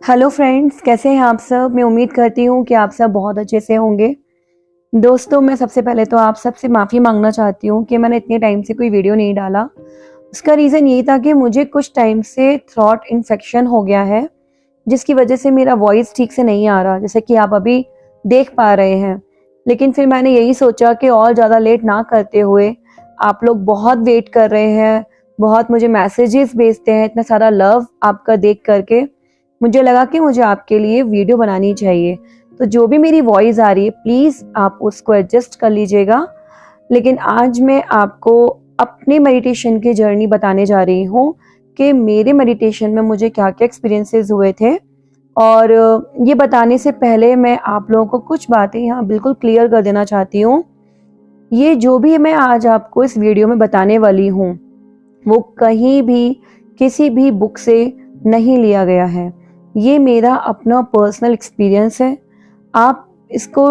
Hello friends, कैसे हैं आप सब। मैं उम्मीद करती हूँ कि आप सब बहुत अच्छे से होंगे। दोस्तों, मैं सबसे पहले तो आप सबसे माफ़ी मांगना चाहती हूँ कि मैंने इतने टाइम से कोई वीडियो नहीं डाला। उसका रीज़न ये था कि मुझे कुछ टाइम से थ्रोट इन्फेक्शन हो गया है, जिसकी वजह से मेरा वॉइस ठीक से नहीं आ रहा, जैसे कि आप अभी देख पा रहे हैं। लेकिन फिर मैंने यही सोचा कि और ज़्यादा लेट ना करते हुए, आप लोग बहुत वेट कर रहे हैं, बहुत मुझे मैसेजेस भेजते हैं, इतना सारा लव आपका देख करके मुझे लगा कि मुझे आपके लिए वीडियो बनानी चाहिए। तो जो भी मेरी वॉइस आ रही है, प्लीज़ आप उसको एडजस्ट कर लीजिएगा। लेकिन आज मैं आपको अपने मेडिटेशन की जर्नी बताने जा रही हूँ कि मेरे मेडिटेशन में मुझे क्या क्या एक्सपीरियंसेस हुए थे। और ये बताने से पहले मैं आप लोगों को कुछ बातें यहाँ बिल्कुल क्लियर कर देना चाहती हूँ। ये जो भी मैं आज आपको इस वीडियो में बताने वाली हूँ, वो कहीं भी किसी भी बुक से नहीं लिया गया है। ये मेरा अपना पर्सनल एक्सपीरियंस है। आप इसको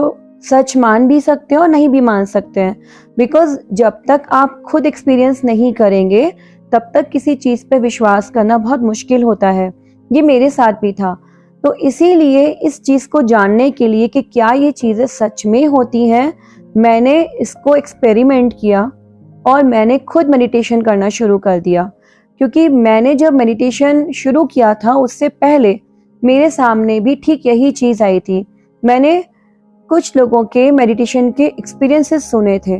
सच मान भी सकते हो और नहीं भी मान सकते हैं, बिकॉज जब तक आप खुद एक्सपीरियंस नहीं करेंगे तब तक किसी चीज़ पे विश्वास करना बहुत मुश्किल होता है। ये मेरे साथ भी था। तो इसीलिए इस चीज़ को जानने के लिए कि क्या ये चीज़ें सच में होती हैं, मैंने इसको एक्सपेरिमेंट किया और मैंने खुद मेडिटेशन करना शुरू कर दिया। क्योंकि मैंने जब मेडिटेशन शुरू किया था, उससे पहले मेरे सामने भी ठीक यही चीज़ आई थी। मैंने कुछ लोगों के मेडिटेशन के एक्सपीरियंसेस सुने थे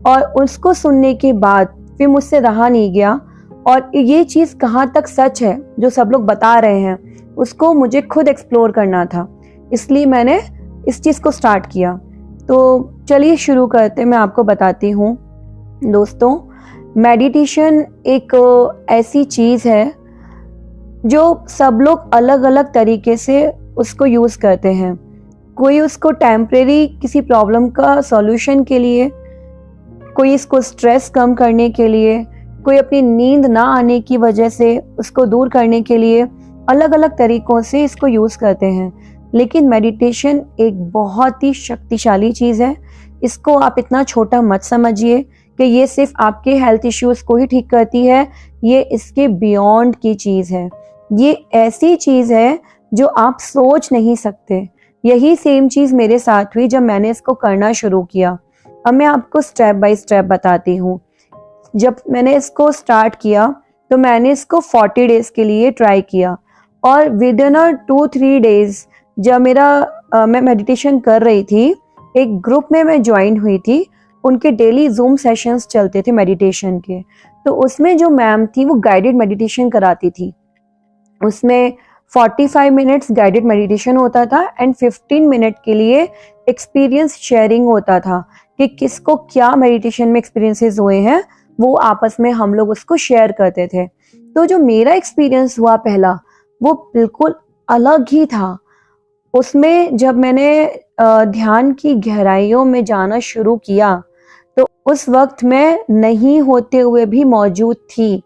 और उसको सुनने के बाद फिर मुझसे रहा नहीं गया। और ये चीज़ कहाँ तक सच है जो सब लोग बता रहे हैं, उसको मुझे खुद एक्सप्लोर करना था। इसलिए मैंने इस चीज़ को स्टार्ट किया। तो चलिए शुरू करते, मैं आपको बताती हूँ। दोस्तों, मेडिटेशन एक ऐसी चीज़ है जो सब लोग अलग अलग तरीके से उसको यूज़ करते हैं। कोई उसको टेम्परेरी किसी प्रॉब्लम का सॉल्यूशन के लिए, कोई इसको स्ट्रेस कम करने के लिए, कोई अपनी नींद ना आने की वजह से उसको दूर करने के लिए अलग अलग तरीकों से इसको यूज़ करते हैं। लेकिन मेडिटेशन एक बहुत ही शक्तिशाली चीज़ है। इसको आप इतना छोटा मत समझिए कि ये सिर्फ आपके हेल्थ इश्यूज़ को ही ठीक करती है। ये इसके बियॉन्ड की चीज़ है। ये ऐसी चीज़ है जो आप सोच नहीं सकते। यही सेम चीज़ मेरे साथ हुई जब मैंने इसको करना शुरू किया। अब मैं आपको स्टेप बाय स्टेप बताती हूँ। जब मैंने इसको स्टार्ट किया तो मैंने इसको 40 डेज़ के लिए ट्राई किया और विद इन 2-3 डेज़ जब मैं मेडिटेशन कर रही थी, एक ग्रुप में मैं ज्वाइन हुई थी। उनके डेली जूम सेशंस चलते थे मेडिटेशन के। तो उसमें जो मैम थी वो गाइडेड मेडिटेशन कराती थी। उसमें 45 मिनट्स गाइडेड मेडिटेशन होता था एंड 15 मिनट के लिए एक्सपीरियंस शेयरिंग होता था कि किसको क्या मेडिटेशन में एक्सपीरियंसेस हुए हैं, वो आपस में हम लोग उसको शेयर करते थे। तो जो मेरा एक्सपीरियंस हुआ पहला, वो बिल्कुल अलग ही था। उसमें जब मैंने ध्यान की गहराइयों में जाना शुरू किया तो उस वक्त मैं नहीं होते हुए भी मौजूद थी।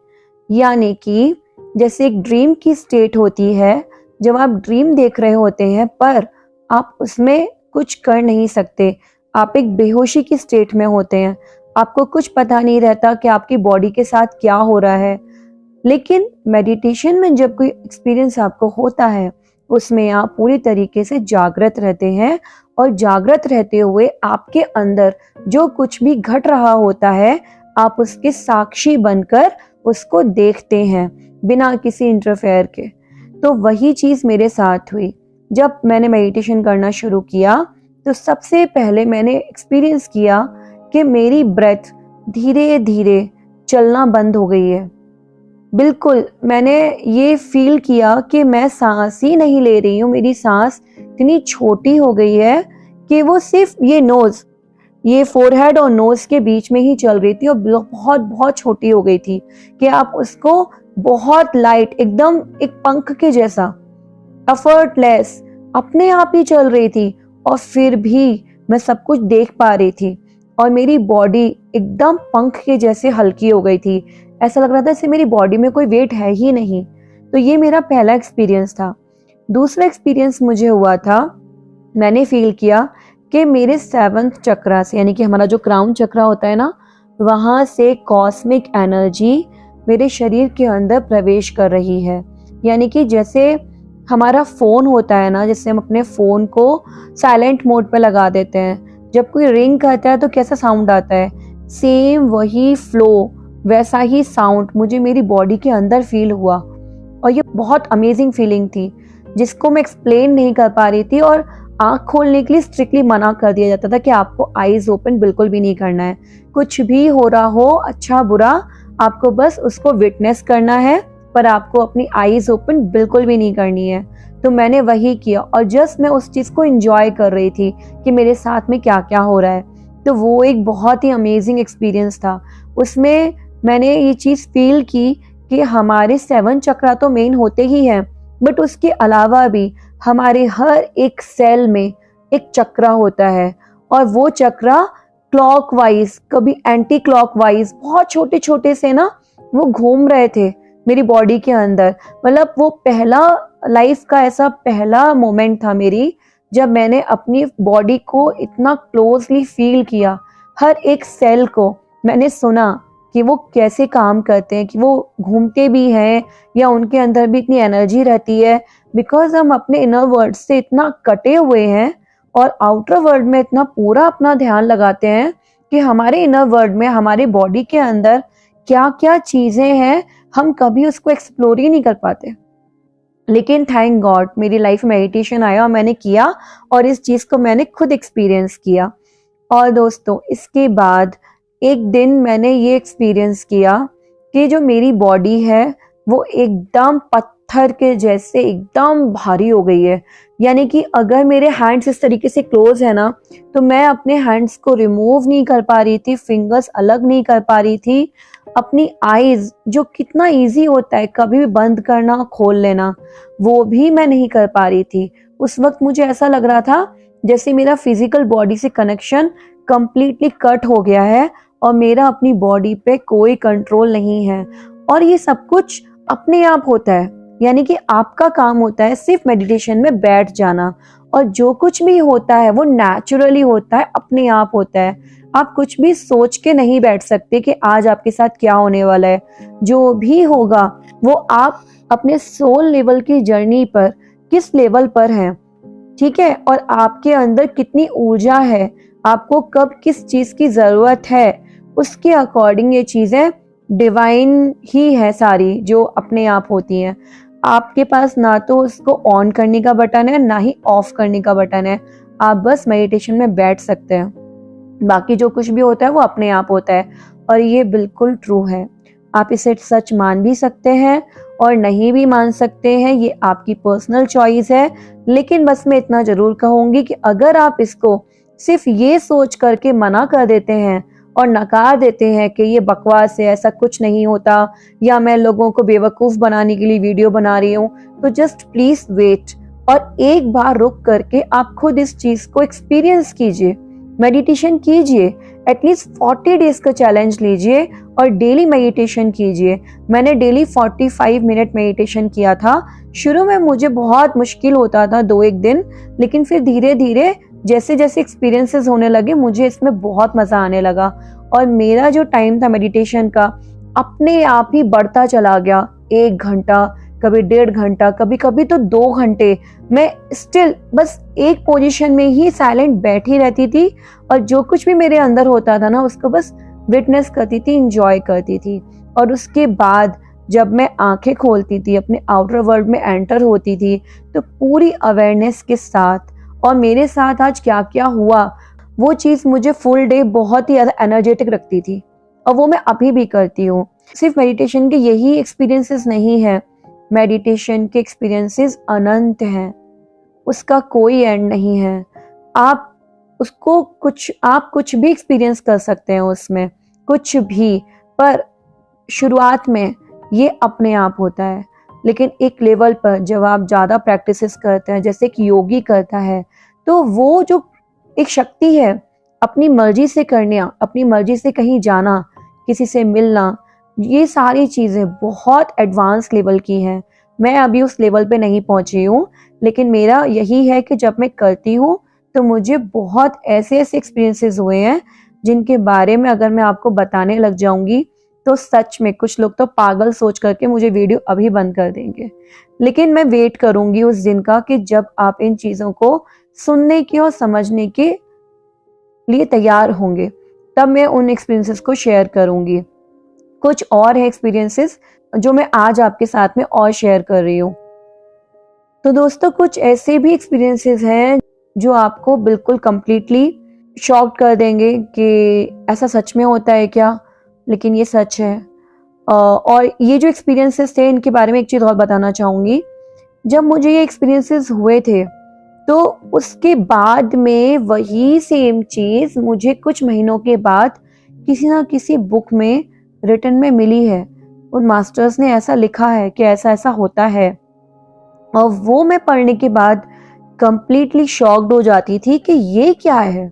यानी कि जैसे एक ड्रीम की स्टेट होती है, जब आप ड्रीम देख रहे होते हैं पर आप उसमें कुछ कर नहीं सकते, आप एक बेहोशी की स्टेट में होते हैं, आपको कुछ पता नहीं रहता कि आपकी बॉडी के साथ क्या हो रहा है। लेकिन मेडिटेशन में जब कोई एक्सपीरियंस आपको होता है, उसमें आप पूरी तरीके से जागृत रहते हैं और जागृत रहते हुए आपके अंदर जो कुछ भी घट रहा होता है, आप उसके साक्षी बनकर उसको देखते हैं बिना किसी इंटरफेयर के। तो वही चीज़ मेरे साथ हुई। जब मैंने मेडिटेशन करना शुरू किया तो सबसे पहले मैंने एक्सपीरियंस किया कि मेरी ब्रेथ धीरे धीरे चलना बंद हो गई है। बिल्कुल मैंने ये फील किया कि मैं सांस ही नहीं ले रही हूँ। मेरी सांस इतनी छोटी हो गई है कि वो सिर्फ ये फोरहेड और नोज के बीच में ही चल रही थी और बहुत बहुत छोटी हो गई थी कि आप उसको बहुत लाइट, एकदम एक पंख के जैसा, एफर्टलेस अपने आप ही चल रही थी। और फिर भी मैं सब कुछ देख पा रही थी और मेरी बॉडी एकदम पंख के जैसे हल्की हो गई थी। ऐसा लग रहा था जैसे मेरी बॉडी में कोई वेट है ही नहीं। तो ये मेरा पहला एक्सपीरियंस था। दूसरा एक्सपीरियंस मुझे हुआ था, मैंने फील किया कि मेरे 7th चक्रा से, यानी कि हमारा जो क्राउन चक्रा होता है ना, वहाँ से कॉस्मिक एनर्जी मेरे शरीर के अंदर प्रवेश कर रही है। यानी कि जैसे हमारा फ़ोन होता है ना, जिससे हम अपने फ़ोन को साइलेंट मोड पे लगा देते हैं, जब कोई रिंग करता है तो कैसा साउंड आता है, सेम वही फ्लो, वैसा ही साउंड मुझे मेरी बॉडी के अंदर फील हुआ। और ये बहुत अमेजिंग फीलिंग थी जिसको मैं एक्सप्लेन नहीं कर पा रही थी। और आँख खोलने के लिए स्ट्रिक्टली मना कर दिया जाता था कि आपको आईज ओपन बिल्कुल भी नहीं करना है, कुछ भी हो रहा हो अच्छा बुरा आपको बस उसको विटनेस करना है, पर आपको अपनी आईज ओपन बिल्कुल भी नहीं करनी है। तो मैंने वही किया और जस्ट मैं उस चीज़ को एंजॉय कर रही थी कि मेरे साथ में क्या क्या हो रहा है। तो वो एक बहुत ही अमेजिंग एक्सपीरियंस था। उसमें मैंने ये चीज़ फील की कि हमारे 7 चक्रा तो मेन होते ही हैं, बट उसके अलावा भी हमारे हर एक सेल में एक चक्रा होता है, और वो चक्रा क्लॉकवाइज कभी एंटी क्लॉकवाइज बहुत छोटे छोटे से ना वो घूम रहे थे मेरी बॉडी के अंदर। मतलब वो पहला लाइफ का ऐसा पहला मोमेंट था मेरी जब मैंने अपनी बॉडी को इतना क्लोजली फील किया, हर एक सेल को मैंने सुना कि वो कैसे काम करते हैं, कि वो घूमते भी हैं या उनके अंदर भी इतनी एनर्जी रहती है। बिकॉज हम अपने इनर वर्ल्ड से इतना कटे हुए हैं और आउटर वर्ल्ड में इतना पूरा अपना ध्यान लगाते हैं कि हमारे इनर वर्ल्ड में हमारे बॉडी के अंदर क्या क्या चीज़ें हैं हम कभी उसको एक्सप्लोर ही नहीं कर पाते। लेकिन थैंक गॉड मेरी लाइफ में मेडिटेशन आया और मैंने किया, और इस चीज़ को मैंने खुद एक्सपीरियंस किया। और दोस्तों इसके बाद एक दिन मैंने ये एक्सपीरियंस किया कि जो मेरी बॉडी है वो एकदम पत्थर के जैसे एकदम भारी हो गई है। यानी कि अगर मेरे हैंड्स इस तरीके से क्लोज है ना, तो मैं अपने हैंड्स को रिमूव नहीं कर पा रही थी, फिंगर्स अलग नहीं कर पा रही थी। अपनी आईज जो कितना इजी होता है कभी भी बंद करना खोल लेना, वो भी मैं नहीं कर पा रही थी। उस वक्त मुझे ऐसा लग रहा था जैसे मेरा फिजिकल बॉडी से कनेक्शन कंप्लीटली कट हो गया है और मेरा अपनी बॉडी पे कोई कंट्रोल नहीं है। और ये सब कुछ अपने आप होता है, यानी कि आपका काम होता है सिर्फ मेडिटेशन में बैठ जाना, और जो कुछ भी होता है वो नेचुरली होता है, अपने आप होता है। आप कुछ भी सोच के नहीं बैठ सकते कि आज आपके साथ क्या होने वाला है। जो भी होगा वो आप अपने सोल लेवल की जर्नी पर किस लेवल पर हैं, ठीक है, और आपके अंदर कितनी ऊर्जा है, आपको कब किस चीज़ की ज़रूरत है, उसके अकॉर्डिंग ये चीज़ें डिवाइन ही है सारी जो अपने आप होती हैं। आपके पास ना तो उसको ऑन करने का बटन है ना ही ऑफ करने का बटन है, आप बस मेडिटेशन में बैठ सकते हैं। बाकी जो कुछ भी होता है वो अपने आप होता है, और ये बिल्कुल ट्रू है। आप इसे सच मान भी सकते हैं और नहीं भी मान सकते हैं, ये आपकी पर्सनल चॉइस है। लेकिन बस मैं इतना ज़रूर कहूँगी कि अगर आप इसको सिर्फ ये सोच करके मना कर देते हैं और नकार देते हैं कि ये बकवास है, ऐसा कुछ नहीं होता, या मैं लोगों को बेवकूफ़ बनाने के लिए वीडियो बना रही हूँ, तो जस्ट प्लीज़ वेट और एक बार रुक करके आप खुद इस चीज़ को एक्सपीरियंस कीजिए, मेडिटेशन कीजिए, एटलीस्ट 40 डेज का चैलेंज लीजिए और डेली मेडिटेशन कीजिए। मैंने डेली 45 मिनट मेडिटेशन किया था। शुरू में मुझे बहुत मुश्किल होता था 2-1 दिन, लेकिन फिर धीरे धीरे जैसे जैसे एक्सपीरियंसेस होने लगे मुझे इसमें बहुत मज़ा आने लगा, और मेरा जो टाइम था मेडिटेशन का अपने आप ही बढ़ता चला गया। 1 घंटा, कभी 1.5 घंटा, कभी कभी तो 2 घंटे मैं स्टिल बस एक पोजीशन में ही साइलेंट बैठी रहती थी, और जो कुछ भी मेरे अंदर होता था ना उसको बस विटनेस करती थी, इंजॉय करती थी। और उसके बाद जब मैं आंखें खोलती थी, अपने आउटर वर्ल्ड में एंटर होती थी, तो पूरी अवेयरनेस के साथ, और मेरे साथ आज क्या क्या हुआ वो चीज़ मुझे फुल डे बहुत ही ज़्यादा एनर्जेटिक रखती थी, और वो मैं अभी भी करती हूँ। सिर्फ मेडिटेशन के यही एक्सपीरियंसेस नहीं है, मेडिटेशन के एक्सपीरियंसेस अनंत हैं, उसका कोई एंड नहीं है। आप कुछ भी एक्सपीरियंस कर सकते हैं उसमें, कुछ भी, पर शुरुआत में ये अपने आप होता है। लेकिन एक लेवल पर जब आप ज़्यादा प्रैक्टिसेस करते हैं, जैसे कि योगी करता है, तो वो जो एक शक्ति है अपनी मर्जी से करना, अपनी मर्जी से कहीं जाना, किसी से मिलना, ये सारी चीज़ें बहुत एडवांस लेवल की हैं। मैं अभी उस लेवल पे नहीं पहुंची हूँ, लेकिन मेरा यही है कि जब मैं करती हूँ तो मुझे बहुत ऐसे ऐसे एक्सपीरियंसेस हुए हैं जिनके बारे में अगर मैं आपको बताने लग जाऊंगी तो सच में कुछ लोग तो पागल सोच करके मुझे वीडियो अभी बंद कर देंगे, लेकिन मैं वेट करूंगी उस दिन का कि जब आप इन चीज़ों को सुनने की और समझने के लिए तैयार होंगे, तब मैं उन एक्सपीरियंसेस को शेयर करूंगी। कुछ और है एक्सपीरियंसेस जो मैं आज आपके साथ में और शेयर कर रही हूँ। तो दोस्तों, कुछ ऐसे भी एक्सपीरियंसेस हैं जो आपको बिल्कुल कंप्लीटली शॉक्ड कर देंगे कि ऐसा सच में होता है क्या, लेकिन ये सच है। और ये जो एक्सपीरियंसेस थे, इनके बारे में एक चीज़ और बताना चाहूँगी। जब मुझे ये एक्सपीरियंसेस हुए थे, तो उसके बाद में वही सेम चीज़ मुझे कुछ महीनों के बाद किसी ना किसी बुक में रिटन में मिली है। उन मास्टर्स ने ऐसा लिखा है कि ऐसा ऐसा होता है, और वो मैं पढ़ने के बाद कंप्लीटली शॉक्ड हो जाती थी कि ये क्या है,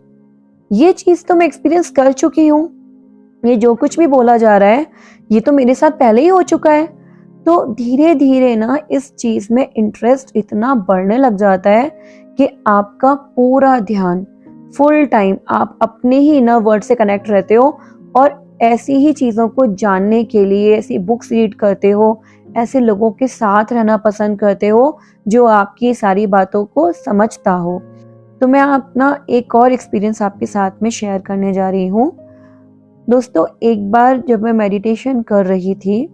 ये चीज़ तो मैं एक्सपीरियंस कर चुकी हूँ, ये जो कुछ भी बोला जा रहा है ये तो मेरे साथ पहले ही हो चुका है। तो धीरे धीरे ना इस चीज़ में इंटरेस्ट इतना बढ़ने लग जाता है कि आपका पूरा ध्यान फुल टाइम आप अपने ही इनर वर्ल्ड से कनेक्ट रहते हो, और ऐसी ही चीज़ों को जानने के लिए ऐसी बुक्स रीड करते हो, ऐसे लोगों के साथ रहना पसंद करते हो जो आपकी सारी बातों को समझता हो। तो मैं अपना एक और एक्सपीरियंस आपके साथ में शेयर करने जा रही हूँ। दोस्तों, एक बार जब मैं मेडिटेशन कर रही थी,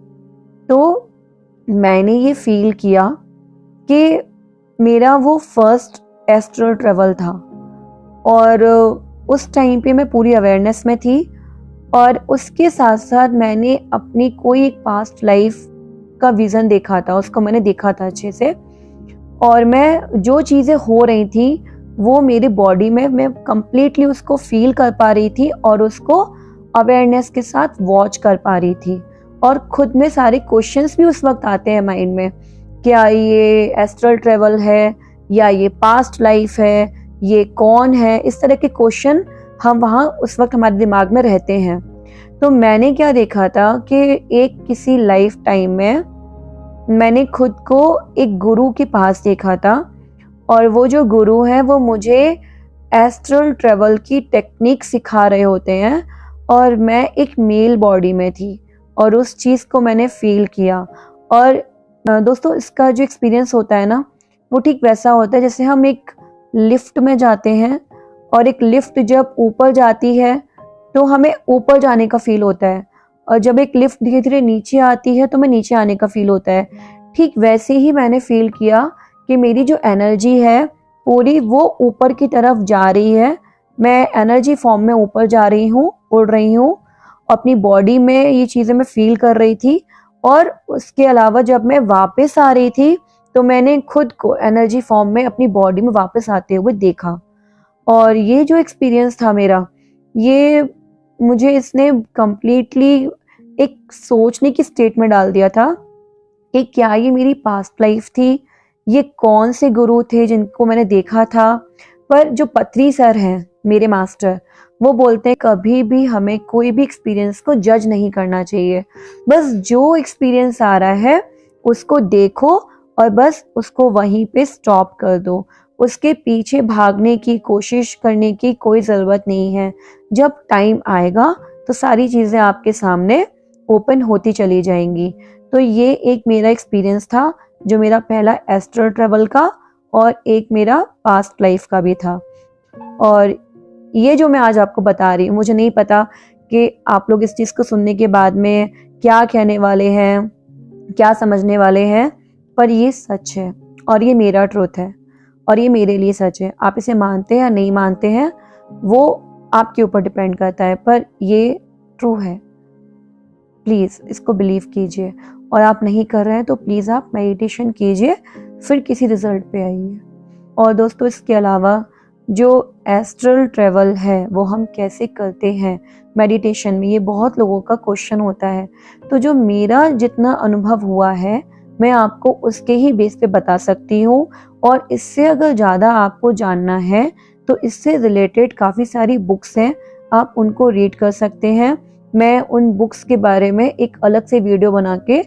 तो मैंने ये फील किया कि मेरा वो फर्स्ट एस्ट्रल ट्रेवल था, और उस टाइम पे मैं पूरी अवेयरनेस में थी, और उसके साथ साथ मैंने अपनी कोई एक पास्ट लाइफ का विज़न देखा था, उसको मैंने देखा था अच्छे से, और मैं जो चीज़ें हो रही थी वो मेरी बॉडी में मैं कंप्लीटली उसको फील कर पा रही थी, और उसको अवेयरनेस के साथ वॉच कर पा रही थी। और खुद में सारे क्वेश्चंस भी उस वक्त आते हैं माइंड में, क्या ये एस्ट्रल ट्रेवल है या ये पास्ट लाइफ है, ये कौन है, इस तरह के क्वेश्चन हम वहाँ उस वक्त हमारे दिमाग में रहते हैं। तो मैंने क्या देखा था कि एक किसी लाइफ टाइम में मैंने खुद को एक गुरु के पास देखा था, और वो जो गुरु है वो मुझे एस्ट्रल ट्रेवल की टेक्निक सिखा रहे होते हैं, और मैं एक मेल बॉडी में थी और उस चीज़ को मैंने फील किया। और दोस्तों, इसका जो एक्सपीरियंस होता है ना, वो ठीक वैसा होता है जैसे हम एक लिफ्ट में जाते हैं, और एक लिफ्ट जब ऊपर जाती है तो हमें ऊपर जाने का फील होता है, और जब एक लिफ्ट धीरे धीरे नीचे आती है तो हमें नीचे आने का फील होता है। ठीक वैसे ही मैंने फील किया कि मेरी जो एनर्जी है पूरी वो ऊपर की तरफ जा रही है, मैं एनर्जी फॉर्म में ऊपर जा रही हूँ, उड़ रही हूँ, अपनी बॉडी में ये चीज़ें मैं फील कर रही थी। और उसके अलावा जब मैं वापस आ रही थी तो मैंने खुद को एनर्जी फॉर्म में अपनी बॉडी में वापस आते हुए देखा। और ये जो एक्सपीरियंस था मेरा, ये मुझे इसने कंप्लीटली एक सोचने की स्टेट में डाल दिया था कि क्या ये मेरी पास्ट लाइफ थी, ये कौन से गुरु थे जिनको मैंने देखा था। पर जो पत्री सर हैं मेरे मास्टर, वो बोलते हैं कभी भी हमें कोई भी एक्सपीरियंस को जज नहीं करना चाहिए, बस जो एक्सपीरियंस आ रहा है उसको देखो और बस उसको वहीं पे स्टॉप कर दो, उसके पीछे भागने की कोशिश करने की कोई ज़रूरत नहीं है। जब टाइम आएगा तो सारी चीज़ें आपके सामने ओपन होती चली जाएंगी। तो ये एक मेरा एक्सपीरियंस था, जो मेरा पहला एस्ट्रल ट्रेवल का और एक मेरा पास्ट लाइफ का भी था। और ये जो मैं आज आपको बता रही हूँ, मुझे नहीं पता कि आप लोग इस चीज़ को सुनने के बाद में क्या कहने वाले हैं, क्या समझने वाले हैं, पर ये सच है और ये मेरा ट्रूथ है और ये मेरे लिए सच है। आप इसे मानते हैं या नहीं मानते हैं वो आपके ऊपर डिपेंड करता है, पर ये ट्रू है। प्लीज़ इसको बिलीव कीजिए, और आप नहीं कर रहे हैं तो प्लीज़ आप मेडिटेशन कीजिए, फिर किसी रिजल्ट पे आइए। और दोस्तों, इसके अलावा जो एस्ट्रल ट्रेवल है वो हम कैसे करते हैं मेडिटेशन में, ये बहुत लोगों का क्वेश्चन होता है। तो जो मेरा जितना अनुभव हुआ है मैं आपको उसके ही बेस पे बता सकती हूँ, और इससे अगर ज़्यादा आपको जानना है तो इससे रिलेटेड काफ़ी सारी बुक्स हैं, आप उनको रीड कर सकते हैं। मैं उन बुक्स के बारे में एक अलग से वीडियो बना के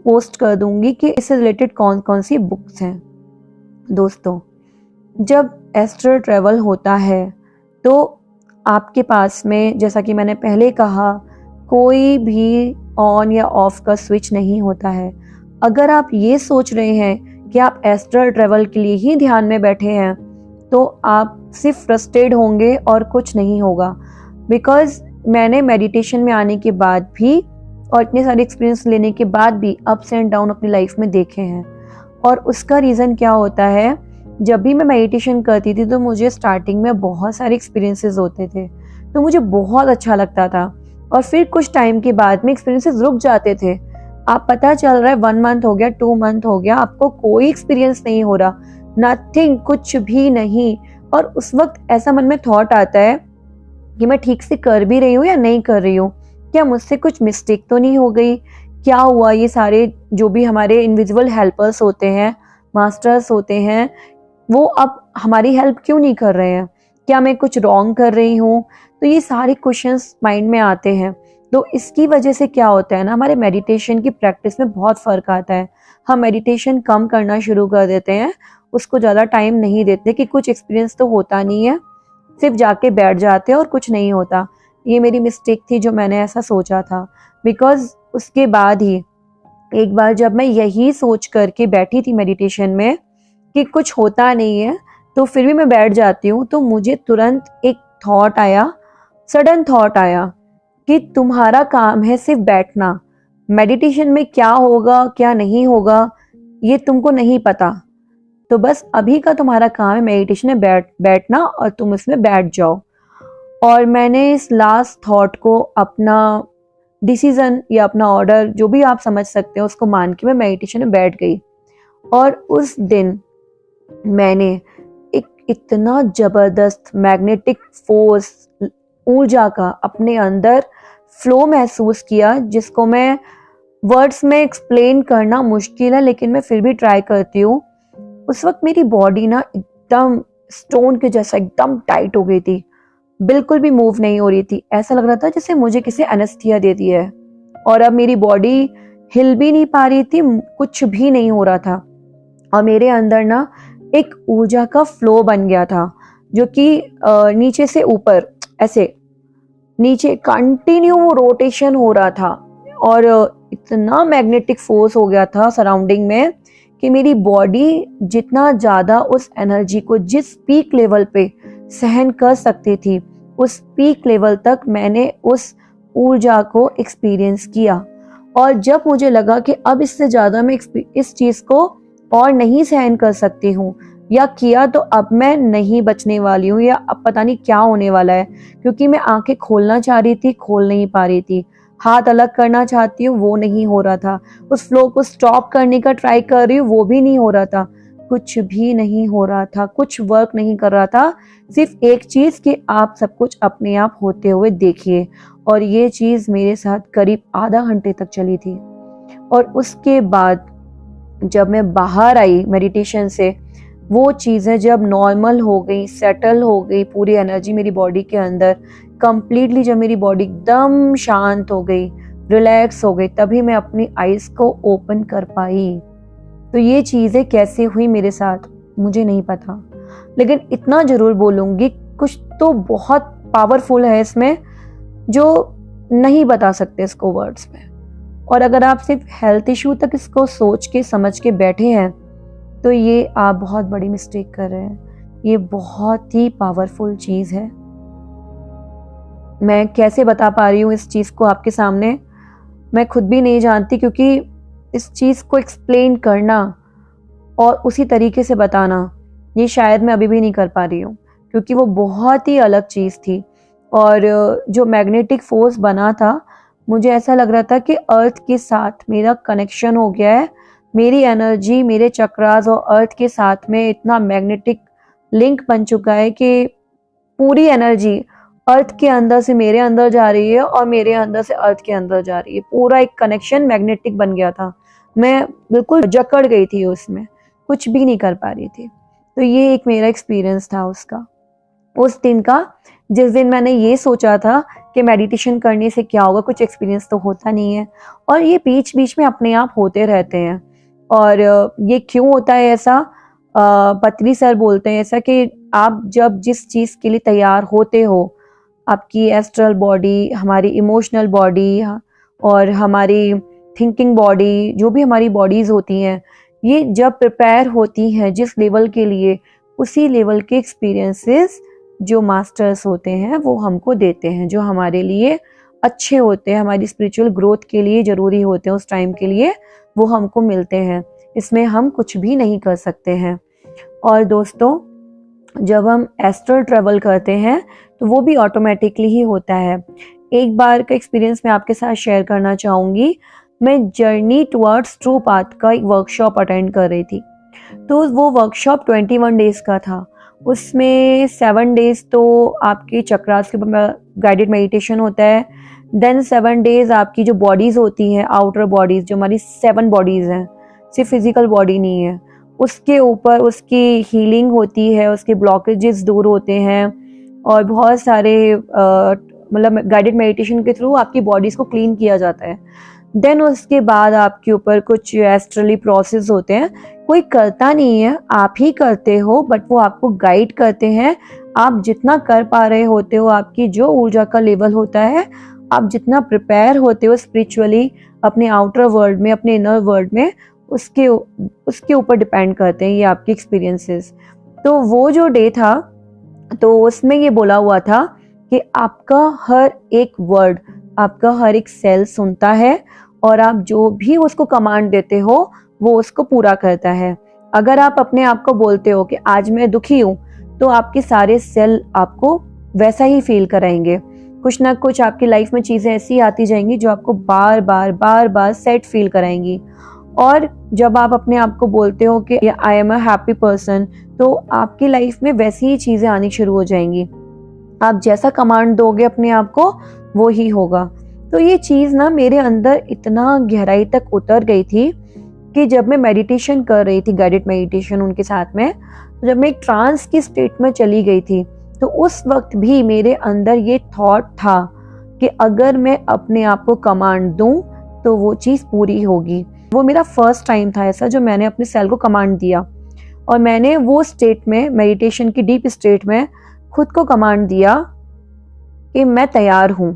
पोस्ट कर दूंगी कि इससे रिलेटेड कौन कौन सी बुक्स हैं। दोस्तों, जब एस्ट्रल ट्रेवल होता है तो आपके पास में, जैसा कि मैंने पहले कहा, कोई भी ऑन या ऑफ का स्विच नहीं होता है। अगर आप ये सोच रहे हैं कि आप एस्ट्रल ट्रेवल के लिए ही ध्यान में बैठे हैं तो आप सिर्फ फ्रस्ट्रेट होंगे और कुछ नहीं होगा। बिकॉज मैंने मेडिटेशन में आने के बाद भी और इतने सारे एक्सपीरियंस लेने के बाद भी अप्स एंड डाउन अपनी लाइफ में देखे हैं। और उसका रीज़न क्या होता है, जब भी मैं मेडिटेशन करती थी तो मुझे स्टार्टिंग में बहुत सारे एक्सपीरियंसेस होते थे, तो मुझे बहुत अच्छा लगता था। और फिर कुछ टाइम के बाद में एक्सपीरियंसेस रुक जाते थे। आप पता चल रहा है 1 मंथ हो गया, 2 मंथ हो गया, आपको कोई एक्सपीरियंस नहीं हो रहा, नथिंग, कुछ भी नहीं। और उस वक्त ऐसा मन में थॉट आता है कि मैं ठीक से कर भी रही हूँ या नहीं कर रही हूँ, क्या मुझसे कुछ मिस्टेक तो नहीं हो गई, क्या हुआ, ये सारे जो भी हमारे इनविजिबल हेल्पर्स होते हैं, मास्टर्स होते हैं, वो अब हमारी हेल्प क्यों नहीं कर रहे हैं, क्या मैं कुछ रॉन्ग कर रही हूँ। तो ये सारे क्वेश्चंस माइंड में आते हैं। तो इसकी वजह से क्या होता है ना, हमारे मेडिटेशन की प्रैक्टिस में बहुत फ़र्क आता है। हम मेडिटेशन कम करना शुरू कर देते हैं, उसको ज़्यादा टाइम नहीं देते कि कुछ एक्सपीरियंस तो होता नहीं है, सिर्फ जाके बैठ जाते हैं और कुछ नहीं होता। ये मेरी मिस्टेक थी जो मैंने ऐसा सोचा था। बिकॉज उसके बाद ही एक बार जब मैं यही सोच करके बैठी थी मेडिटेशन में कि कुछ होता नहीं है, तो फिर भी मैं बैठ जाती हूँ, तो मुझे तुरंत एक थॉट आया, सडन थॉट आया कि तुम्हारा काम है सिर्फ बैठना, मेडिटेशन में क्या होगा क्या नहीं होगा ये तुमको नहीं पता, तो बस अभी का तुम्हारा काम है मेडिटेशन में बैठना और तुम इसमें बैठ जाओ। और मैंने इस लास्ट थॉट को अपना डिसीजन या अपना ऑर्डर, जो भी आप समझ सकते हो, उसको मान के मैं मेडिटेशन में बैठ गई। और उस दिन मैंने एक इतना जबरदस्त मैग्नेटिक फोर्स, ऊर्जा का अपने अंदर फ्लो महसूस किया, जिसको मैं वर्ड्स में एक्सप्लेन करना मुश्किल है, लेकिन मैं फिर भी ट्राई करती हूँ। उस वक्त मेरी बॉडी ना एकदम स्टोन के जैसा एकदम टाइट हो गई थी, बिल्कुल भी मूव नहीं हो रही थी। ऐसा लग रहा था जैसे मुझे किसी एनेस्थीसिया दे दिया है। और अब मेरी बॉडी हिल भी नहीं पा रही थी, कुछ भी नहीं हो रहा था। और मेरे अंदर ना एक ऊर्जा का फ्लो बन गया था, जो कि नीचे से ऊपर ऐसे नीचे कंटिन्यू रोटेशन हो रहा था। और इतना मैग्नेटिक फोर्स हो गया था सराउंडिंग में कि मेरी बॉडी जितना ज़्यादा उस एनर्जी को जिस पीक लेवल पे सहन कर सकती थी, उस पीक लेवल तक मैंने उस ऊर्जा को एक्सपीरियंस किया। और जब मुझे लगा कि अब इससे ज़्यादा मैं इस चीज़ को और नहीं सहन कर सकती हूँ, या किया तो अब मैं नहीं बचने वाली हूँ, या अब पता नहीं क्या होने वाला है, क्योंकि मैं आंखें खोलना चाह रही थी, खोल नहीं पा रही थी, हाथ अलग करना चाहती हूँ, वो नहीं हो रहा था, उस फ्लो को स्टॉप करने का ट्राई कर रही हूँ, वो भी नहीं हो रहा था, कुछ भी नहीं हो रहा था, कुछ वर्क नहीं कर रहा था। सिर्फ एक चीज़ कि आप सब कुछ अपने आप होते हुए देखिए। और ये चीज़ मेरे साथ करीब आधा घंटे तक चली थी। और उसके बाद जब मैं बाहर आई मेडिटेशन से, वो चीज़ें जब नॉर्मल हो गई, सेटल हो गई, पूरी एनर्जी मेरी बॉडी के अंदर कंप्लीटली, जब मेरी बॉडी एकदम शांत हो गई, रिलैक्स हो गई, तभी मैं अपनी आईज को ओपन कर पाई। तो ये चीज़ें कैसे हुई मेरे साथ मुझे नहीं पता, लेकिन इतना ज़रूर बोलूँगी, कुछ तो बहुत पावरफुल है इसमें जो नहीं बता सकते इसको वर्ड्स में। और अगर आप सिर्फ हेल्थ इशू तक इसको सोच के समझ के बैठे हैं तो ये आप बहुत बड़ी मिस्टेक कर रहे हैं। ये बहुत ही पावरफुल चीज़ है। मैं कैसे बता पा रही हूँ इस चीज़ को आपके सामने, मैं खुद भी नहीं जानती, क्योंकि इस चीज़ को एक्सप्लेन करना और उसी तरीके से बताना, ये शायद मैं अभी भी नहीं कर पा रही हूँ, क्योंकि वो बहुत ही अलग चीज़ थी। और जो मैग्नेटिक फोर्स बना था, मुझे ऐसा लग रहा था कि अर्थ के साथ मेरा कनेक्शन हो गया है, मेरी एनर्जी, मेरे चक्रास और अर्थ के साथ में इतना मैग्नेटिक लिंक बन चुका है कि पूरी एनर्जी अर्थ के अंदर से मेरे अंदर जा रही है और मेरे अंदर से अर्थ के अंदर जा रही है। पूरा एक कनेक्शन मैग्नेटिक बन गया था। मैं बिल्कुल जकड़ गई थी उसमें, कुछ भी नहीं कर पा रही थी। तो ये एक मेरा एक्सपीरियंस था उसका, उस दिन का, जिस दिन मैंने ये सोचा था कि मेडिटेशन करने से क्या होगा, कुछ एक्सपीरियंस तो होता नहीं है, और ये बीच बीच में अपने आप होते रहते हैं। और ये क्यों होता है ऐसा, पत्री सर बोलते हैं ऐसा कि आप जब जिस चीज़ के लिए तैयार होते हो आपकी एस्ट्रल बॉडी, हमारी इमोशनल बॉडी और हमारी थिंकिंग बॉडी, जो भी हमारी बॉडीज़ होती हैं, ये जब प्रिपेयर होती हैं जिस लेवल के लिए, उसी लेवल के एक्सपीरियंसेस जो मास्टर्स होते हैं वो हमको देते हैं, जो हमारे लिए अच्छे होते हैं, हमारी स्पिरिचुअल ग्रोथ के लिए ज़रूरी होते हैं उस टाइम के लिए, वो हमको मिलते हैं। इसमें हम कुछ भी नहीं कर सकते हैं। और दोस्तों, जब हम एस्ट्रल ट्रैवल करते हैं तो वो भी ऑटोमेटिकली ही होता है। एक बार का एक्सपीरियंस मैं आपके साथ शेयर करना चाहूँगी। मैं जर्नी टुवर्ड्स ट्रू पाथ का एक वर्कशॉप अटेंड कर रही थी। तो वो वर्कशॉप 21 डेज़ का था। उसमें 7 डेज़ तो आपके चक्रास के ऊपर गाइडेड मेडिटेशन होता है। देन 7 डेज़ आपकी जो बॉडीज़ होती हैं, आउटर बॉडीज़, जो हमारी 7 बॉडीज़ हैं, सिर्फ फिजिकल बॉडी नहीं है, उसके ऊपर उसकी हीलिंग होती है, उसके ब्लॉकेजेस दूर होते हैं और बहुत सारे मतलब गाइडेड मेडिटेशन के थ्रू आपकी बॉडीज़ को क्लीन किया जाता है। देन उसके बाद आपके ऊपर कुछ एस्ट्रली प्रोसेस होते हैं। कोई करता नहीं है, आप ही करते हो, बट वो आपको गाइड करते हैं। आप जितना कर पा रहे होते हो, आपकी जो ऊर्जा का लेवल होता है, आप जितना प्रिपेयर होते हो स्पिरिचुअली अपने आउटर वर्ल्ड में, अपने इनर वर्ल्ड में, उसके ऊपर डिपेंड करते हैं ये आपके एक्सपीरियंसेस। तो वो जो डे था, तो उसमें ये बोला हुआ था कि आपका हर एक वर्ड, आपका हर एक सेल सुनता है और आप जो भी उसको कमांड देते हो वो उसको पूरा करता है। अगर आप अपने आप को बोलते हो कि आज मैं दुखी हूँ, तो आपके सारे सेल आपको वैसा ही फील कराएंगे। कुछ ना कुछ आपकी लाइफ में चीज़ें ऐसी आती जाएंगी जो आपको बार बार सैड फील कराएंगी। और जब आप अपने आप को बोलते हो कि I am a happy person, तो आपकी लाइफ में वैसी ही चीज़ें आनी शुरू हो जाएंगी। आप जैसा कमांड दोगे अपने आप को, वो ही होगा। तो ये चीज़ ना मेरे अंदर इतना गहराई तक उतर गई थी कि जब मैं मेडिटेशन कर रही थी, गाइडेड मेडिटेशन उनके साथ में, तो जब मैं एक ट्रांस की स्टेट में चली गई थी, तो उस वक्त भी मेरे अंदर ये थॉट था कि अगर मैं अपने आप को कमांड दूं तो वो चीज़ पूरी होगी। वो मेरा फर्स्ट टाइम था ऐसा जो मैंने अपने सेल को कमांड दिया, और मैंने वो स्टेट में, मेडिटेशन की डीप स्टेट में, खुद को कमांड दिया कि मैं तैयार हूँ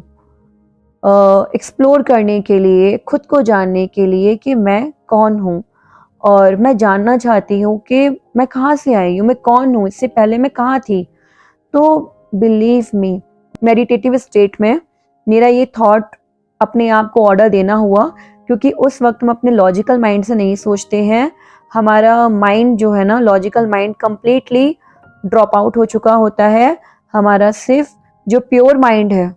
एक्सप्लोर करने के लिए, खुद को जानने के लिए कि मैं कौन हूँ, और मैं जानना चाहती हूँ कि मैं कहाँ से आई हूँ, मैं कौन हूँ, इससे पहले मैं कहाँ थी। तो बिलीव मी, मेडिटेटिव स्टेट में मेरा ये थॉट अपने आप को ऑर्डर देना हुआ, क्योंकि उस वक्त हम अपने लॉजिकल माइंड से नहीं सोचते हैं। हमारा माइंड जो है ना, logical mind completely drop out हो चुका होता है। हमारा सिर्फ जो प्योर माइंड है,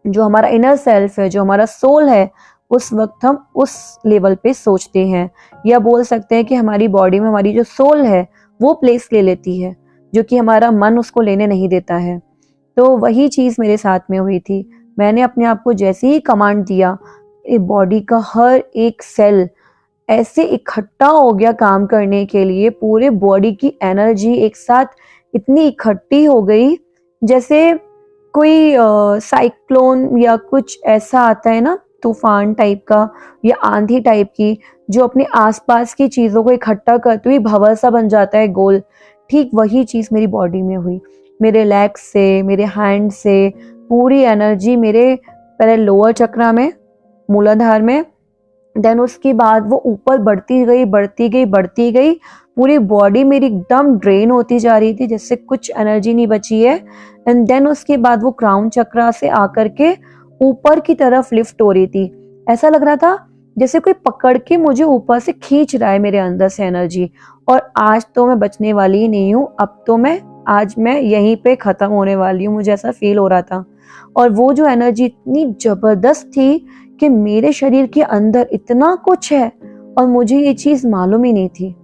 जो हमारा इनर सेल्फ है, जो हमारा सोल है, उस वक्त हम उस लेवल पे सोचते हैं। या बोल सकते हैं कि हमारी बॉडी में हमारी जो सोल है वो प्लेस ले लेती है, जो कि हमारा मन उसको लेने नहीं देता है। तो वही चीज़ मेरे साथ में हुई थी। मैंने अपने आप को जैसे ही कमांड दिया, बॉडी का हर एक सेल ऐसे इकट्ठा हो गया काम करने के लिए। पूरे बॉडी की एनर्जी एक साथ इतनी इकट्ठी हो गई जैसे कोई साइक्लोन या कुछ ऐसा आता है ना, तूफान टाइप का या आंधी टाइप की, जो अपने आसपास की चीज़ों को इकट्ठा करते हुए भंवर सा बन जाता है गोल। ठीक वही चीज़ मेरी बॉडी में हुई। मेरे लेग्स से, मेरे हैंड से पूरी एनर्जी मेरे पहले लोअर चक्रा में, मूलाधार में, देन उसके बाद वो ऊपर बढ़ती गई। पूरी बॉडी मेरी एकदम ड्रेन होती जा रही थी, जैसे कुछ एनर्जी नहीं बची है। एंड देन उसके बाद वो क्राउन चक्रा से आकर के ऊपर की तरफ लिफ्ट हो रही थी। ऐसा लग रहा था जैसे कोई पकड़ के मुझे ऊपर से खींच रहा है मेरे अंदर से एनर्जी। और आज तो मैं बचने वाली ही नहीं हूँ, अब तो आज मैं यहीं पे खत्म होने वाली हूँ, मुझे ऐसा फील हो रहा था। और वो जो एनर्जी इतनी जबरदस्त थी कि मेरे शरीर के अंदर इतना कुछ है और मुझे ये चीज़ मालूम ही नहीं थी।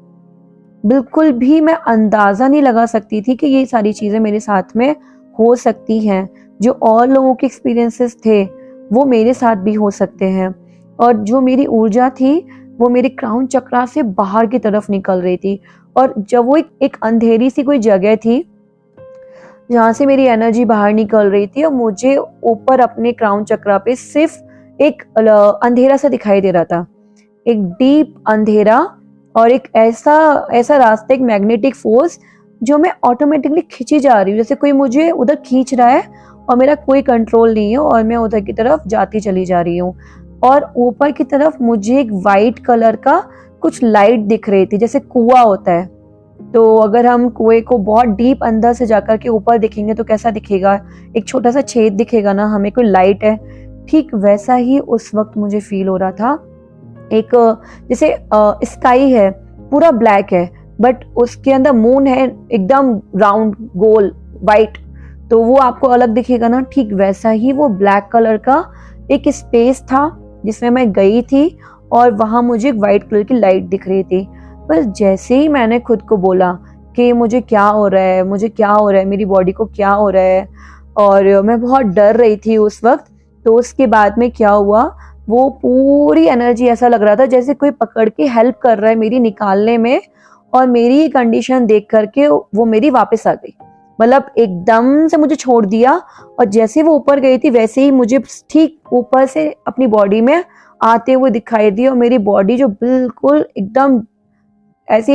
बिल्कुल भी मैं अंदाज़ा नहीं लगा सकती थी कि ये सारी चीज़ें मेरे साथ में हो सकती हैं। जो और लोगों के एक्सपीरियंसेस थे वो मेरे साथ भी हो सकते हैं। और जो मेरी ऊर्जा थी वो मेरे क्राउन चक्रा से बाहर की तरफ निकल रही थी। और जब वो एक अंधेरी सी कोई जगह थी जहाँ से मेरी एनर्जी बाहर निकल रही थी, और मुझे ऊपर अपने क्राउन चक्रा पे सिर्फ एक अंधेरा सा दिखाई दे रहा था, एक डीप अंधेरा, और एक ऐसा रास्ता, एक मैग्नेटिक फोर्स जो मैं ऑटोमेटिकली खींची जा रही हूँ, जैसे कोई मुझे उधर खींच रहा है और मेरा कोई कंट्रोल नहीं है और मैं उधर की तरफ जाती चली जा रही हूँ। और ऊपर की तरफ मुझे एक वाइट कलर का कुछ लाइट दिख रही थी, जैसे कुआं होता है, तो अगर हम कुएं को बहुत डीप अंदर से जाकर के ऊपर देखेंगे तो कैसा दिखेगा, एक छोटा सा छेद दिखेगा ना हमें, कोई लाइट है। ठीक वैसा ही उस वक्त मुझे फील हो रहा था। एक जैसे स्काई है, पूरा ब्लैक है, बट उसके अंदर मून है एकदम राउंड गोल वाइट, तो वो आपको अलग दिखेगा ना। ठीक वैसा ही वो ब्लैक कलर का एक स्पेस था जिसमें मैं गई थी और वहां मुझे एक वाइट कलर की लाइट दिख रही थी। पर जैसे ही मैंने खुद को बोला कि मुझे क्या हो रहा है, मुझे क्या हो रहा है, मेरी बॉडी को क्या हो रहा है, और मैं बहुत डर रही थी उस वक्त। तो उसके बाद में क्या हुआ, वो पूरी एनर्जी ऐसा लग रहा था जैसे कोई पकड़ के हेल्प कर रहा है मेरी निकालने में, और मेरी कंडीशन देख करके वो मेरी वापस आ गई। मतलब एकदम से मुझे छोड़ दिया, और जैसे वो ऊपर गई थी वैसे ही मुझे ठीक ऊपर से अपनी बॉडी में आते हुए दिखाई दी, और मेरी बॉडी जो बिल्कुल एकदम ऐसी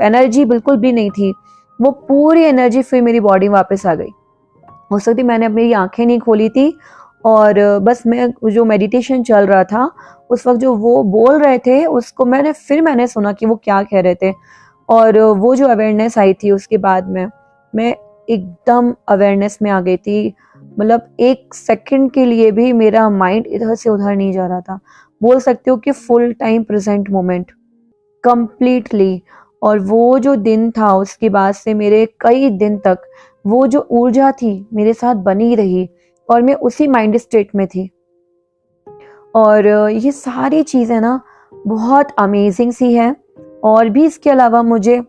एनर्जी बिल्कुल भी नहीं थी, वो पूरी एनर्जी फिर मेरी बॉडी वापस आ गई। हो सकती मैंने अपनी आंखें नहीं खोली थी, और बस मैं जो मेडिटेशन चल रहा था उस वक्त जो वो बोल रहे थे उसको मैंने सुना कि वो क्या कह रहे थे, और वो जो अवेयरनेस आई थी उसके बाद में मैं एकदम अवेयरनेस में आ गई थी। मतलब एक सेकंड के लिए भी मेरा माइंड इधर से उधर नहीं जा रहा था। बोल सकते हो कि full time present moment completely. और वो जो दिन था उसके बाद से मेरे कई दिन तक वो जो ऊर्जा थी मेरे साथ बनी रही, और मैं उसी माइंड स्टेट में थी। और ये सारी चीज़ें ना बहुत अमेजिंग सी हैं। और भी इसके अलावा मुझे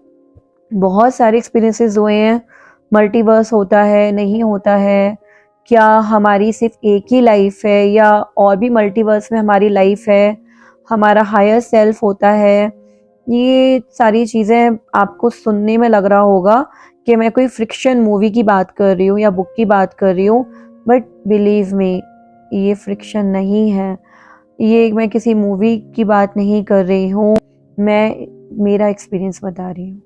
बहुत सारे एक्सपीरियंसेस हुए हैं। मल्टीवर्स होता है, नहीं होता है, क्या हमारी सिर्फ एक ही लाइफ है या और भी मल्टीवर्स में हमारी लाइफ है, हमारा हायर सेल्फ होता है। ये सारी चीज़ें आपको सुनने में लग रहा होगा कि मैं कोई फ्रिक्शन मूवी की बात कर रही हूँ या बुक की बात कर रही हूँ, बट बिलीव मी ये फ्रिक्शन नहीं है, ये मैं किसी मूवी की बात नहीं कर रही हूँ, मैं मेरा एक्सपीरियंस बता रही हूँ।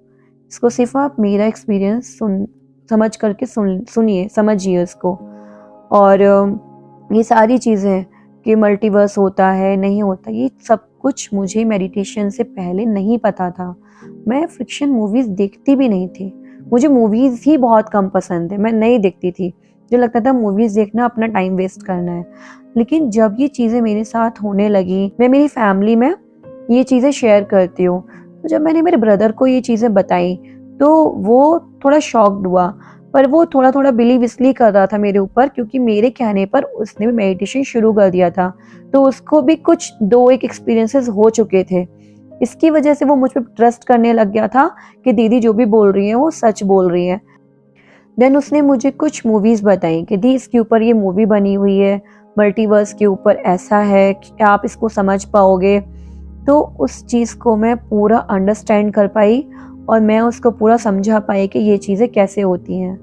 इसको सिर्फ आप मेरा एक्सपीरियंस समझ करके सुनिए, समझिए इसको। और ये सारी चीज़ें कि मल्टीवर्स होता है, नहीं होता, ये सब कुछ मुझे मेडिटेशन से पहले नहीं पता था। मैं फ्रिक्शन मूवीज़ देखती भी नहीं थी, मुझे मूवीज़ ही बहुत कम पसंद है, मैं नहीं देखती थी। मुझे लगता था मूवीज़ देखना अपना टाइम वेस्ट करना है। लेकिन जब ये चीज़ें मेरे साथ होने लगी, मैं मेरी फैमिली में ये चीज़ें शेयर करती हूँ, तो जब मैंने मेरे ब्रदर को ये चीज़ें बताई तो वो थोड़ा शॉक्ड हुआ, पर वो थोड़ा थोड़ा बिलीव इसलिए कर रहा था मेरे ऊपर क्योंकि मेरे कहने पर उसने भी मेडिटेशन शुरू कर दिया था, तो उसको भी कुछ 2-1 एक्सपीरियंसेस हो चुके थे। इसकी वजह से वो मुझ पर ट्रस्ट करने लग गया था कि दीदी जो भी बोल रही है वो सच बोल रही है। देन उसने मुझे कुछ मूवीज़ बताई कि दी इसके ऊपर ये मूवी बनी हुई है, मल्टीवर्स के ऊपर ऐसा है, क्या आप इसको समझ पाओगे? तो उस चीज़ को मैं पूरा अंडरस्टैंड कर पाई और मैं उसको पूरा समझा पाई कि ये चीज़ें कैसे होती हैं।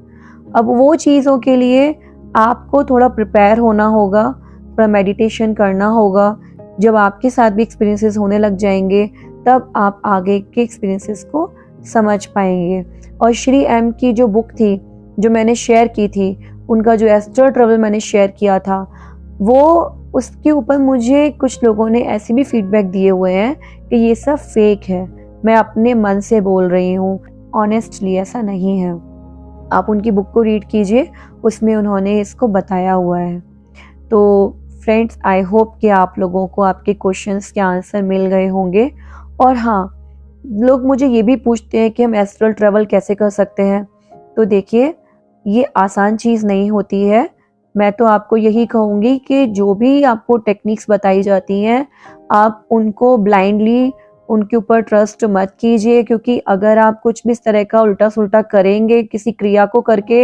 अब वो चीज़ों के लिए आपको थोड़ा प्रिपेयर होना होगा, थोड़ा मेडिटेशन करना होगा। जब आपके साथ भी एक्सपीरियंसेस होने लग जाएंगे तब आप आगे के एक्सपीरियंसेस को समझ पाएंगे। और श्री एम की जो बुक थी जो मैंने शेयर की थी, उनका जो एस्ट्रल ट्रैवल मैंने शेयर किया था, वो उसके ऊपर मुझे कुछ लोगों ने ऐसे भी फीडबैक दिए हुए हैं कि ये सब फेक है, मैं अपने मन से बोल रही हूँ, ऑनेस्टली ऐसा नहीं है। आप उनकी बुक को रीड कीजिए, उसमें उन्होंने इसको बताया हुआ है। तो फ्रेंड्स, आई होप कि आप लोगों को आपके क्वेश्चंस के आंसर मिल गए होंगे। और हाँ, लोग मुझे ये भी पूछते हैं कि हम एस्ट्रल ट्रैवल कैसे कर सकते हैं। तो देखिए, ये आसान चीज़ नहीं होती है। मैं तो आपको यही कहूँगी कि जो भी आपको टेक्निक्स बताई जाती हैं, आप उनको ब्लाइंडली उनके ऊपर ट्रस्ट मत कीजिए, क्योंकि अगर आप कुछ भी इस तरह का उल्टा सुल्टा करेंगे किसी क्रिया को करके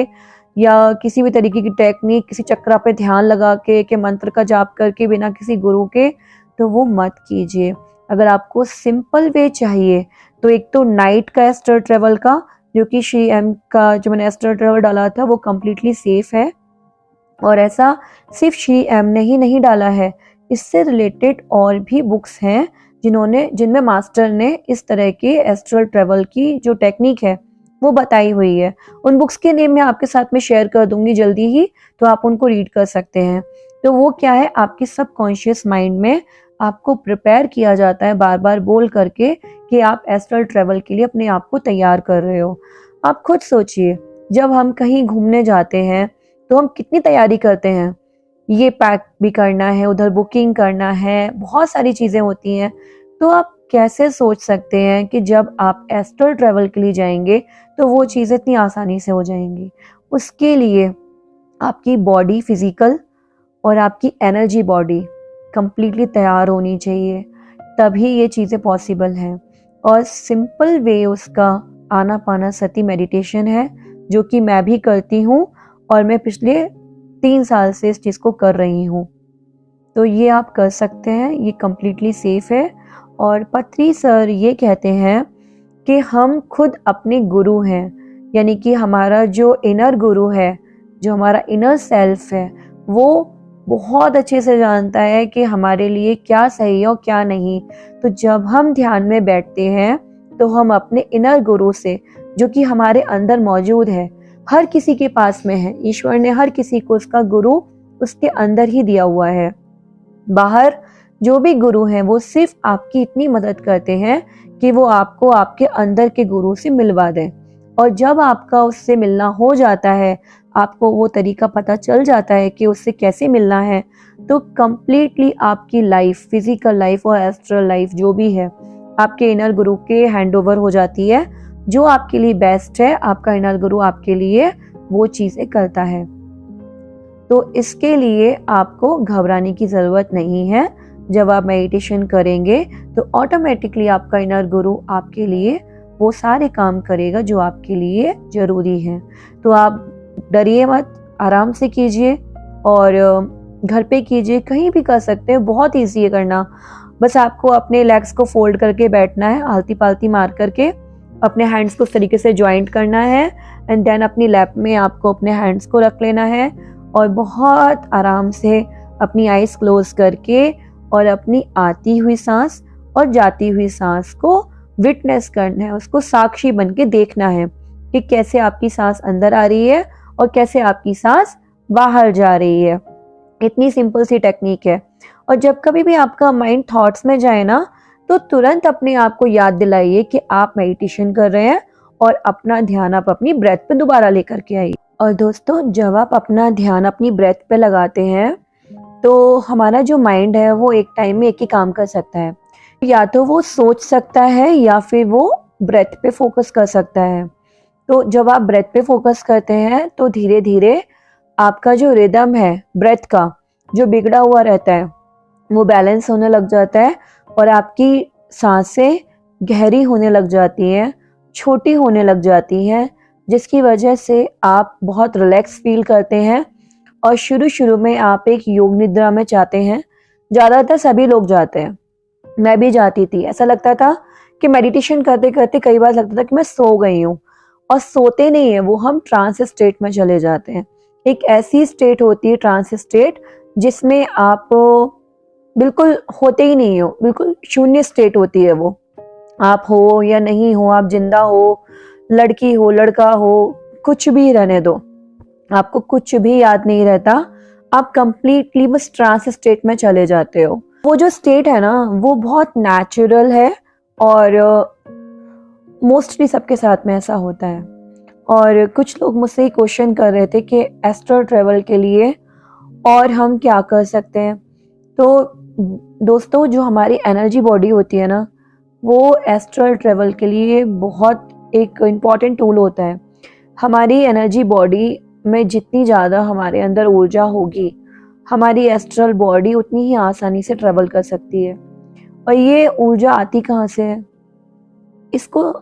या किसी भी तरीके की टेक्निक, किसी चक्रा पे ध्यान लगा के मंत्र का जाप करके बिना किसी गुरु के, तो वो मत कीजिए। अगर आपको सिंपल वे चाहिए तो एक तो नाइट का एस्ट्रल ट्रैवल का, जो कि श्री एम का जो मैंने एस्ट्रल ट्रैवल डाला था वो कम्प्लीटली सेफ है। और ऐसा सिर्फ श्री एम ने ही नहीं डाला है, इससे रिलेटेड और भी बुक्स हैं जिनमें मास्टर ने इस तरह के एस्ट्रल ट्रैवल की जो टेक्निक है वो बताई हुई है। उन बुक्स के नेम मैं आपके साथ में शेयर कर दूंगी जल्दी ही, तो आप उनको रीड कर सकते हैं। तो वो क्या है, आपके सबकॉन्शियस माइंड में आपको प्रिपेयर किया जाता है बार बार बोल करके कि आप एस्ट्रल ट्रेवल के लिए अपने आप को तैयार कर रहे हो। आप खुद सोचिए, जब हम कहीं घूमने जाते हैं तो हम कितनी तैयारी करते हैं, ये पैक भी करना है, उधर बुकिंग करना है, बहुत सारी चीज़ें होती हैं। तो आप कैसे सोच सकते हैं कि जब आप एस्ट्रल ट्रैवल के लिए जाएंगे तो वो चीज़ें इतनी आसानी से हो जाएंगी। उसके लिए आपकी बॉडी फिजिकल और आपकी एनर्जी बॉडी कंप्लीटली तैयार होनी चाहिए, तभी ये चीज़ें पॉसिबल हैं। और सिंपल वे उसका आनापानसति मेडिटेशन है, जो कि मैं भी करती हूँ और मैं पिछले 3 साल से इस चीज़ को कर रही हूँ। तो ये आप कर सकते हैं, ये कम्प्लीटली सेफ है। और पत्री सर ये कहते हैं कि हम खुद अपने गुरु हैं, यानी कि हमारा जो इनर गुरु है, जो हमारा इनर सेल्फ है, वो बहुत अच्छे से जानता है कि हमारे लिए क्या सही है और क्या नहीं। तो जब हम ध्यान में बैठते हैं तो हम अपने इनर गुरु से, जो कि हमारे अंदर मौजूद है, हर किसी के पास में है, ईश्वर ने हर किसी को उसका गुरु उसके अंदर ही दिया हुआ है। बाहर जो भी गुरु हैं वो सिर्फ आपकी इतनी मदद करते हैं कि वो आपको आपके अंदर के गुरु से मिलवा दें। और जब आपका उससे मिलना हो जाता है, आपको वो तरीका पता चल जाता है कि उससे कैसे मिलना है, तो कम्प्लीटली आपकी लाइफ, फिजिकल लाइफ और एस्ट्रल लाइफ जो भी है, आपके इनर गुरु के हैंड ओवर हो जाती है। जो आपके लिए बेस्ट है, आपका इनर गुरु आपके लिए वो चीज़ें करता है। तो इसके लिए आपको घबराने की ज़रूरत नहीं है। जब आप मेडिटेशन करेंगे तो ऑटोमेटिकली आपका इनर गुरु आपके लिए वो सारे काम करेगा जो आपके लिए ज़रूरी है। तो आप डरिए मत, आराम से कीजिए और घर पे कीजिए, कहीं भी कर सकते हैं, बहुत ईजी है करना। बस आपको अपने लेग्स को फोल्ड करके बैठना है, आलती पालती मार करके अपने हैंड्स को उस तरीके से ज्वाइंट करना है एंड देन अपनी लैप में आपको अपने हैंड्स को रख लेना है और बहुत आराम से अपनी आईज क्लोज करके और अपनी आती हुई सांस और जाती हुई सांस को विटनेस करना है, उसको साक्षी बन के देखना है कि कैसे आपकी सांस अंदर आ रही है और कैसे आपकी सांस बाहर जा रही है। इतनी सिंपल सी टेक्निक है। और जब कभी भी आपका माइंड थॉट्स में जाए ना, तो तुरंत अपने आप को याद दिलाइए कि आप मेडिटेशन कर रहे हैं और अपना ध्यान आप अपनी ब्रेथ पे दोबारा लेकर के आइए। और दोस्तों, जब आप अपना ध्यान अपनी ब्रेथ पे लगाते हैं तो हमारा जो माइंड है वो एक टाइम में एक ही काम कर सकता है, या तो वो सोच सकता है या फिर वो ब्रेथ पे फोकस कर सकता है। तो जब आप ब्रेथ पे फोकस करते हैं तो धीरे धीरे आपका जो रिदम है ब्रेथ का, जो बिगड़ा हुआ रहता है, वो बैलेंस होने लग जाता है और आपकी सांसें गहरी होने लग जाती हैं, छोटी होने लग जाती हैं, जिसकी वजह से आप बहुत रिलैक्स फील करते हैं। और शुरू में आप एक योग निद्रा में जाते हैं, ज़्यादातर सभी लोग जाते हैं, मैं भी जाती थी। ऐसा लगता था कि मेडिटेशन करते करते कई बार लगता था कि मैं सो गई हूँ, और सोते नहीं है, वो हम ट्रांस स्टेट में चले जाते हैं। एक ऐसी स्टेट होती है ट्रांस स्टेट जिसमें आप बिल्कुल होते ही नहीं हो, बिल्कुल शून्य स्टेट होती है वो। आप हो या नहीं हो, आप जिंदा हो, लड़की हो, लड़का हो, कुछ भी रहने दो, आपको कुछ भी याद नहीं रहता, आप कंप्लीटली बस ट्रांस स्टेट में चले जाते हो। वो जो स्टेट है ना, वो बहुत नेचुरल है और मोस्टली सबके साथ में ऐसा होता है। और कुछ लोग मुझसे ही क्वेश्चन कर रहे थे कि एस्ट्रल ट्रेवल के लिए और हम क्या कर सकते हैं। तो दोस्तों, जो हमारी एनर्जी बॉडी होती है ना, वो एस्ट्रल ट्रेवल के लिए बहुत एक इम्पॉर्टेंट टूल होता है। हमारी एनर्जी बॉडी में जितनी ज़्यादा हमारे अंदर ऊर्जा होगी, हमारी एस्ट्रल बॉडी उतनी ही आसानी से ट्रेवल कर सकती है। और ये ऊर्जा आती कहाँ से है इसको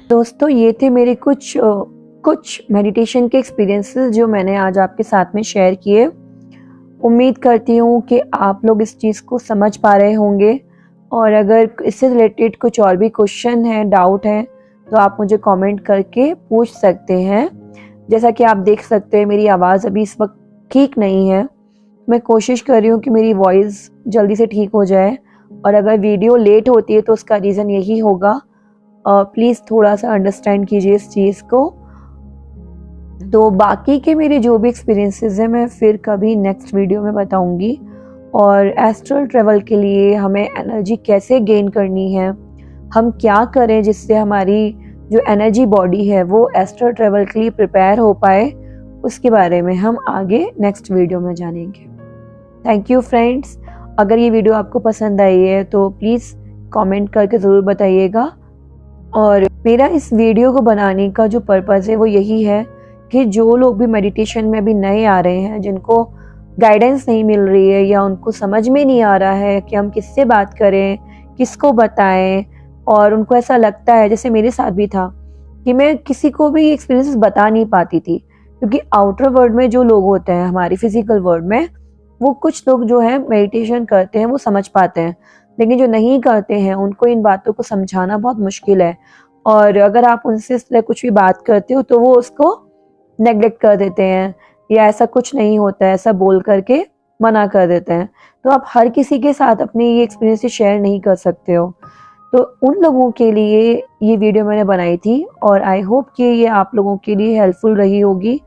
दोस्तों, ये थे मेरे कुछ मेडिटेशन के एक्सपीरियंसेस जो मैंने आज आपके साथ में शेयर किए। उम्मीद करती हूँ कि आप लोग इस चीज़ को समझ पा रहे होंगे। और अगर इससे रिलेटेड कुछ और भी क्वेश्चन है, डाउट है, तो आप मुझे कमेंट करके पूछ सकते हैं। जैसा कि आप देख सकते हैं, मेरी आवाज़ अभी इस वक्त ठीक नहीं है। मैं कोशिश कर रही हूँ कि मेरी वॉइस जल्दी से ठीक हो जाए, और अगर वीडियो लेट होती है तो उसका रीज़न यही होगा। प्लीज़ थोड़ा सा अंडरस्टैंड कीजिए इस चीज़ को। तो बाकी के मेरे जो भी एक्सपीरियंसेस हैं मैं फिर कभी नेक्स्ट वीडियो में बताऊंगी। और एस्ट्रल ट्रेवल के लिए हमें एनर्जी कैसे गेन करनी है, हम क्या करें जिससे हमारी जो एनर्जी बॉडी है वो एस्ट्रल ट्रेवल के लिए प्रिपेयर हो पाए, उसके बारे में हम आगे नेक्स्ट वीडियो में जानेंगे। Thank you friends. अगर ये वीडियो आपको पसंद आई है तो प्लीज़ कमेंट करके ज़रूर बताइएगा। और मेरा इस वीडियो को बनाने का जो पर्पज़ है वो यही है कि जो लोग भी मेडिटेशन में अभी नए आ रहे हैं, जिनको गाइडेंस नहीं मिल रही है या उनको समझ में नहीं आ रहा है कि हम किससे बात करें, किसको बताएं, और उनको ऐसा लगता है, जैसे मेरे साथ भी था, कि मैं किसी को भी एक्सपीरियंस बता नहीं पाती थी, क्योंकि आउटर वर्ल्ड में जो लोग होते हैं हमारी फिजिकल वर्ल्ड में, वो कुछ लोग जो है मेडिटेशन करते हैं वो समझ पाते हैं, लेकिन जो नहीं करते हैं उनको इन बातों को समझाना बहुत मुश्किल है। और अगर आप उनसे इस तरह कुछ भी बात करते हो तो वो उसको नेग्लेक्ट कर देते हैं या ऐसा कुछ नहीं होता है ऐसा बोल करके मना कर देते हैं। तो आप हर किसी के साथ अपने ये एक्सपीरियंस शेयर नहीं कर सकते हो। तो उन लोगों के लिए ये वीडियो मैंने बनाई थी और आई होप कि ये आप लोगों के लिए हेल्पफुल रही होगी।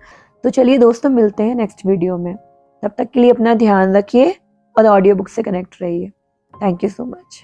तो चलिए दोस्तों, मिलते हैं नेक्स्ट वीडियो में। तब तक के लिए अपना ध्यान रखिए और ऑडियो बुक से कनेक्ट रहिए। Thank you so much.